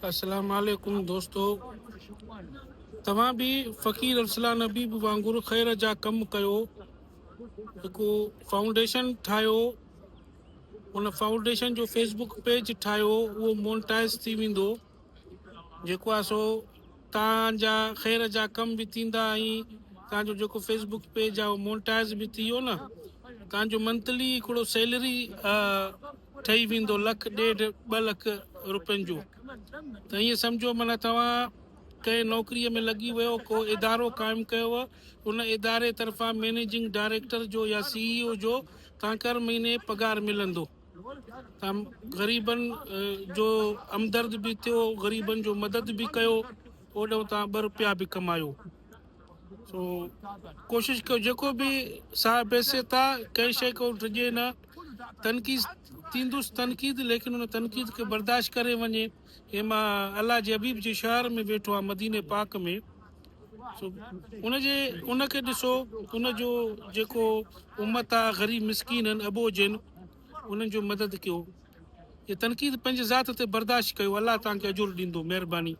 अस्सलाम वालेकुम दोस्तों, तव्हां भी फ़कीर अरसलान हबीब वांगुरु ख़ैर जा कम कयो। हिकु फाउंडेशन ठाहियो, उन फाउंडेशन जो फेसबुक पेज ठाहियो, उहो मोनेटाइज़ थी वेंदो। जेको आहे सो तव्हांजा ख़ैर जा कम बि थींदा ऐं तव्हांजो जेको फेसबुक पेज आहे उहो मोनेटाइज़ बि थी वियो न। तव्हांजो मंथली हिकिड़ो सैलरी ठही वेंदो, 1.5-2 लख रुपयनि जो। त ईअं सम्झो माना तव्हां कंहिं नौकरीअ में लॻी वियो, को इदारो क़ाइमु कयुव, उन इदारे तरफ़ां मैनेजिंग डायरेक्टर जो या CEO जो तव्हांखे हर महीने पगार मिलंदो। तव्हां ग़रीबनि जो हमदर्द बि थियो, ग़रीबनि जो मदद बि कयो, ओॾो तव्हां 2 रुपया बि कमायो। सो कोशिशि कयो जेको बि साहिब हैसियत आहे कंहिं शइ को ड्रिजे न। तनक़ीद थींदुसि तनक़ीद, लेकिन उन तनक़ीद खे बर्दाश्त करे वञे। हे मां अलाह जे हबीब जे शहर में वेठो आहे, मदीने पाक में। सो उनखे ॾिसो, उनजो जेको उम्मत आहे, ग़रीब मिसकीन आहिनि, अबोज आहिनि, उन्हनि जो मदद कयो। ये तनक़ीद पंहिंजे ज़ात ते बर्दाश्त कयो, अलाह तव्हांखे अजुर ॾींदो, महिरबानी।